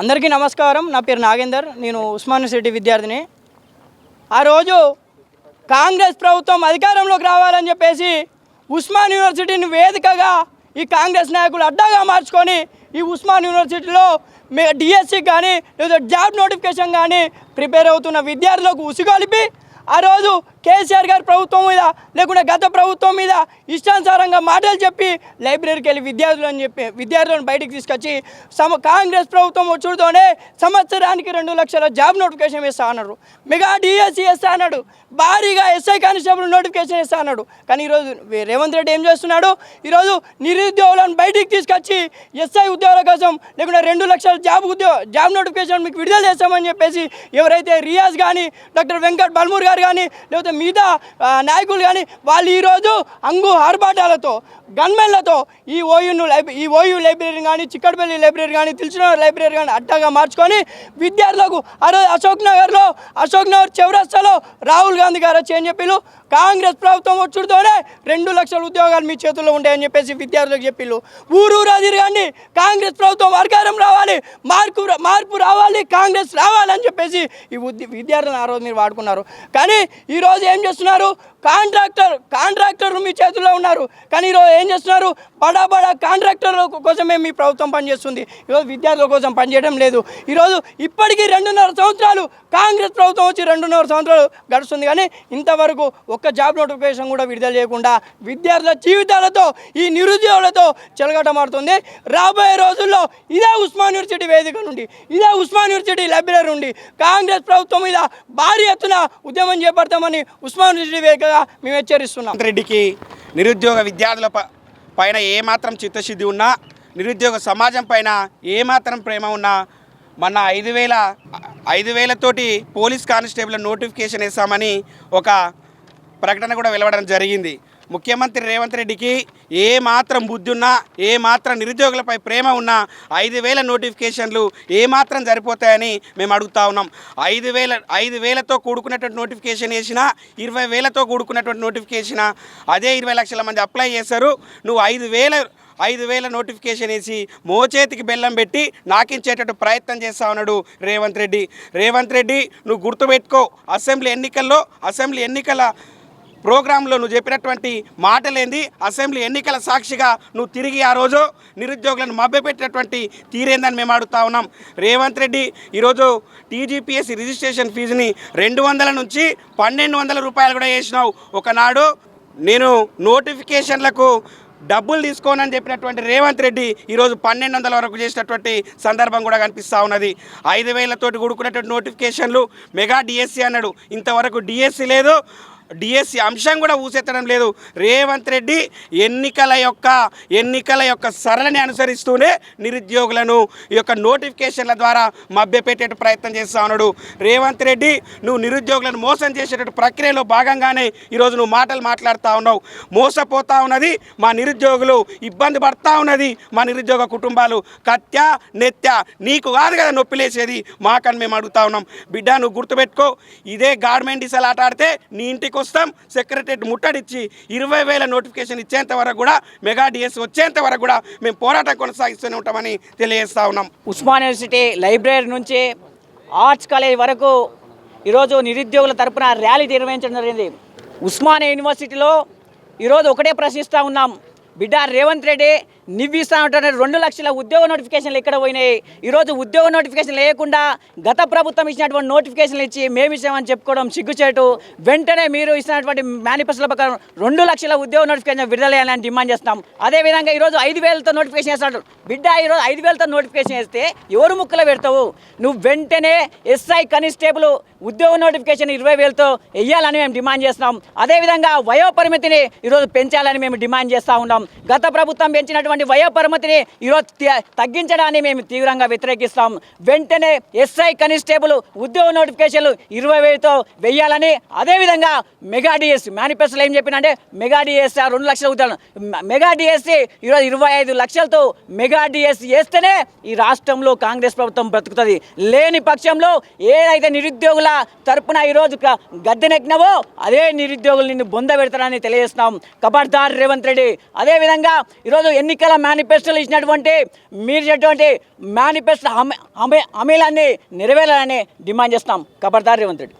అందరికీ నమస్కారం. నా పేరు నాగేందర్. నేను ఉస్మాన్ యూనివర్సిటీ విద్యార్థిని. ఆ రోజు కాంగ్రెస్ ప్రభుత్వం అధికారంలోకి రావాలని చెప్పేసి ఉస్మాన్ యూనివర్సిటీని వేదికగా ఈ కాంగ్రెస్ నాయకులు అడ్డాగా మార్చుకొని ఈ ఉస్మాన్ యూనివర్సిటీలో డిఎస్సి కానీ లేదా జాబ్ నోటిఫికేషన్ కానీ ప్రిపేర్ అవుతున్న విద్యార్థులకు ఉసిగొలిపి ఆ రోజు కేసీఆర్ గారి ప్రభుత్వం మీద లేకుంటే గత ప్రభుత్వం మీద ఇష్టానుసారంగా మాటలు చెప్పి లైబ్రరీకి వెళ్ళి విద్యార్థులను బయటికి తీసుకొచ్చి కాంగ్రెస్ ప్రభుత్వం వచ్చుడుతోనే సంవత్సరానికి 2 లక్షల జాబ్ నోటిఫికేషన్ ఇస్తా అన్నారు. మెగా డిఎస్సి ఇస్తా అన్నాడు. భారీగా ఎస్ఐ కానిస్టేబుల్ నోటిఫికేషన్ ఇస్తా అన్నాడు. కానీ ఈరోజు రేవంత్ రెడ్డి ఏం చేస్తున్నాడు? ఈరోజు నిరుద్యోగులను బయటికి తీసుకొచ్చి ఎస్ఐ ఉద్యోగాల కోసం లేకుంటే 2 లక్షల జాబ్ నోటిఫికేషన్ మీకు విడుదల చేస్తామని చెప్పేసి ఎవరైతే రియాజ్ కానీ డాక్టర్ వెంకట్ బల్మూర్ గారు కానీ లేకపోతే మిగతా నాయకులు కానీ వాళ్ళు ఈరోజు ఆర్భాటాలతో గన్మెన్లతో ఈ ఓయూ లైబ్రరీ కానీ చిక్కడపల్లి లైబ్రరీ కానీ తెలిసిన లైబ్రరీ కానీ అడ్డాగా మార్చుకొని విద్యార్థులకు అశోక్ నగర్ చౌరస్తాలో రాహుల్ గాంధీ గారు వచ్చి అని చెప్పిళ్ళు కాంగ్రెస్ ప్రభుత్వం వచ్చుడుతోనే 2 లక్షల ఉద్యోగాలు మీ చేతుల్లో ఉంటాయని చెప్పేసి విద్యార్థులకు చెప్పిళ్ళు. ఊరూరా తిరగండి, కాంగ్రెస్ ప్రభుత్వం అధికారం రావాలి, మార్పు రావాలి, కాంగ్రెస్ రావాలని చెప్పేసి ఈ విద్యార్థులను ఆ రోజు మీరు వాడుకున్నారు. కానీ ఈరోజు ఏం చేస్తున్నారు? కాంట్రాక్టర్ మీ చేతుల్లో ఉన్నారు. కానీ ఈరోజు ఏం చేస్తున్నారు? బడా కాంట్రాక్టర్ల కోసమే మీ ప్రభుత్వం పనిచేస్తుంది. ఈరోజు విద్యార్థుల కోసం పనిచేయడం లేదు. ఈరోజు ఇప్పటికీ 2.5 సంవత్సరాలు కాంగ్రెస్ ప్రభుత్వం వచ్చి 2.5 సంవత్సరాలు గడుస్తుంది. కానీ ఇంతవరకు ఒక్క జాబ్ నోటిఫికేషన్ కూడా విడుదల చేయకుండా విద్యార్థుల జీవితాలతో ఈ నిరుద్యోగులతో చెలగటమాడుతుంది. రాబోయే రోజుల్లో ఇదే ఉస్మాన్ యూనివర్సిటీ వేదిక నుండి, ఇదే ఉస్మాన్ యూనివర్సిటీ లైబ్రరీ నుండి కాంగ్రెస్ ప్రభుత్వం మీద భారీ ఎత్తున ఉద్యమం చేపడతామని ఉస్మాన్ యూనివర్సిటీ వేదికగా మేము హెచ్చరిస్తున్నాం. రెడ్డికి నిరుద్యోగ విద్యార్థుల పైన ఏమాత్రం చిత్తశుద్ధి ఉన్నా, నిరుద్యోగ సమాజం పైన ఏమాత్రం ప్రేమ ఉన్నా మొన్న 5,000 తోటి పోలీస్ కానిస్టేబుల్ నోటిఫికేషన్ వేసామని ఒక ప్రకటన కూడా వెలువడడం జరిగింది. ముఖ్యమంత్రి రేవంత్ రెడ్డికి ఏమాత్రం బుద్ధి ఉన్నా, ఏమాత్రం నిరుద్యోగులపై ప్రేమ ఉన్నా 5,000 నోటిఫికేషన్లు ఏమాత్రం సరిపోతాయని మేము అడుగుతా ఉన్నాం. 5,000తో కూడుకున్నటువంటి నోటిఫికేషన్ వేసినా, 20,000తో కూడుకున్నటువంటి నోటిఫికేషన్ అదే 20 లక్షల మంది అప్లై చేశారు. నువ్వు 5,000 నోటిఫికేషన్ వేసి మోచేతికి బెల్లం పెట్టి నాకించేటట్టు ప్రయత్నం చేస్తా ఉన్నాడు రేవంత్ రెడ్డి. నువ్వు గుర్తుపెట్టుకో, అసెంబ్లీ ఎన్నికల ప్రోగ్రాంలో నువ్వు చెప్పినటువంటి మాటలేంది, అసెంబ్లీ ఎన్నికల సాక్షిగా నువ్వు తిరిగి ఆ రోజు నిరుద్యోగులను మభ్యపెట్టినటువంటి తీరేందని మేము అడుగుతా ఉన్నాం. రేవంత్ రెడ్డి ఈరోజు టీజీపీఎస్సీ రిజిస్ట్రేషన్ ఫీజుని 200 నుంచి 1,200 రూపాయలు కూడా వేసినావు. ఒకనాడు నేను నోటిఫికేషన్లకు డబ్బులు తీసుకోనని చెప్పినటువంటి రేవంత్ రెడ్డి ఈరోజు 1,200 వరకు చేసినటువంటి సందర్భం కూడా కనిపిస్తూ ఉన్నది. 5,000తోటి కూడుకున్నటువంటి నోటిఫికేషన్లు, మెగా డిఎస్సి అన్నాడు. ఇంతవరకు డిఎస్సి లేదు, డిఎస్సి అంశం కూడా ఊసెత్తడం లేదు. రేవంత్ రెడ్డి ఎన్నికల యొక్క సరళిని అనుసరిస్తూనే నిరుద్యోగులను ఈ యొక్క నోటిఫికేషన్ల ద్వారా మభ్యపెట్టే ప్రయత్నం చేస్తూ ఉన్నాడు. రేవంత్ రెడ్డి, నువ్వు నిరుద్యోగులను మోసం చేసేటట్టు ప్రక్రియలో భాగంగానే ఈరోజు నువ్వు మాటలు మాట్లాడుతూ ఉన్నావు. మోసపోతూ ఉన్నది మా నిరుద్యోగులు, ఇబ్బంది పడుతూ ఉన్నది మా నిరుద్యోగ కుటుంబాలు. కత్య నెత్య నీకు కాదు కదా నొప్పిలేసేది, మాకని మేము అడుగుతా ఉన్నాం. బిడ్డ, నువ్వు గుర్తుపెట్టుకో, ఇదే గవర్నమెంట్ ఇసలు ఆట ఆడితే నీ ఇంటికి వస్తాం, సెక్రటరేట్ ముట్టడిచ్చి 20,000 నోటిఫికేషన్ ఇచ్చేంత వరకు కూడా, మెగా డిఎస్ వచ్చేంత వరకు కూడా మేము పోరాటం కొనసాగిస్తూనే ఉంటామని తెలియజేస్తా ఉన్నాం. ఉస్మాన్ యూనివర్సిటీ లైబ్రరీ నుంచి ఆర్ట్స్ కాలేజ్ వరకు ఈరోజు నిరుద్యోగుల తరపున ర్యాలీ నిర్వహించడం జరిగింది. ఉస్మాన్ యూనివర్సిటీలో ఈరోజు ఒకటే ప్రశ్నిస్తూ ఉన్నాం, బిడ్డ రేవంత్ రెడ్డి నివ్విస్తా ఉంటున్న 2 లక్షల ఉద్యోగ నోటిఫికేషన్లు ఎక్కడ పోయినాయి? ఈరోజు ఉద్యోగ నోటిఫికేషన్ లేకుండా గత ప్రభుత్వం ఇచ్చినటువంటి నోటిఫికేషన్లు ఇచ్చి మేము ఇచ్చామని చెప్పుకోవడం సిగ్గుచేటు. వెంటనే మీరు ఇచ్చినటువంటి మేనిఫెస్టోల ప్రకారం 2 లక్షల ఉద్యోగ నోటిఫికేషన్ విడుదల చేయాలని డిమాండ్ చేస్తున్నాం. అదేవిధంగా ఈరోజు 5,000తో నోటిఫికేషన్ వేస్తాడు. బిడ్డ, ఈరోజు 5,000తో నోటిఫికేషన్ వేస్తే ఎవరు ముక్కలు పెడతావు? నువ్వు వెంటనే ఎస్ఐ కానిస్టేబుల్ ఉద్యోగ నోటిఫికేషన్ 20,000తో వెయ్యాలని మేము డిమాండ్ చేస్తున్నాం. అదేవిధంగా వయోపరిమితిని ఈరోజు పెంచాలని మేము డిమాండ్ చేస్తూ ఉన్నాం. గత ప్రభుత్వం పెంచినటువంటి వయోపరిమితిని ఈరోజు తగ్గించడాన్ని మేము తీవ్రంగా వ్యతిరేకిస్తాం. వెంటనే ఎస్ఐ కానిస్టేబుల్ ఉద్యోగ నోటిఫికేషన్లు 20,000తో వెయ్యాలని, అదేవిధంగా మెగా డిఎస్సి మేనిఫెస్టోలో ఏం చెప్పినంటే మెగా డిఎస్సి 2 లక్షల ఉద్యోగాలు, మెగా డిఎస్సి ఈరోజు 25 లక్షలతో మెగా డిఎస్సి వేస్తేనే ఈ రాష్ట్రంలో కాంగ్రెస్ ప్రభుత్వం బ్రతుకుతుంది. లేని పక్షంలో ఏదైతే నిరుద్యోగుల తరపున ఈరోజు గద్దెనెక్కినవో అదే నిరుద్యోగులు నిన్ను బొంద పెడతారని తెలియజేస్తున్నాం. ఖబర్దార్ రేవంత్ రెడ్డి. అదేవిధంగా ఈరోజు ఎన్నికల ఎన్నికల మేనిఫెస్టోలు ఇచ్చినటువంటి మీరు ఇచ్చినటువంటి మేనిఫెస్టో హామీలన్నీ నెరవేరాలని డిమాండ్ చేస్తాం. ఖబర్దార్ రేవంత్ రెడ్డి.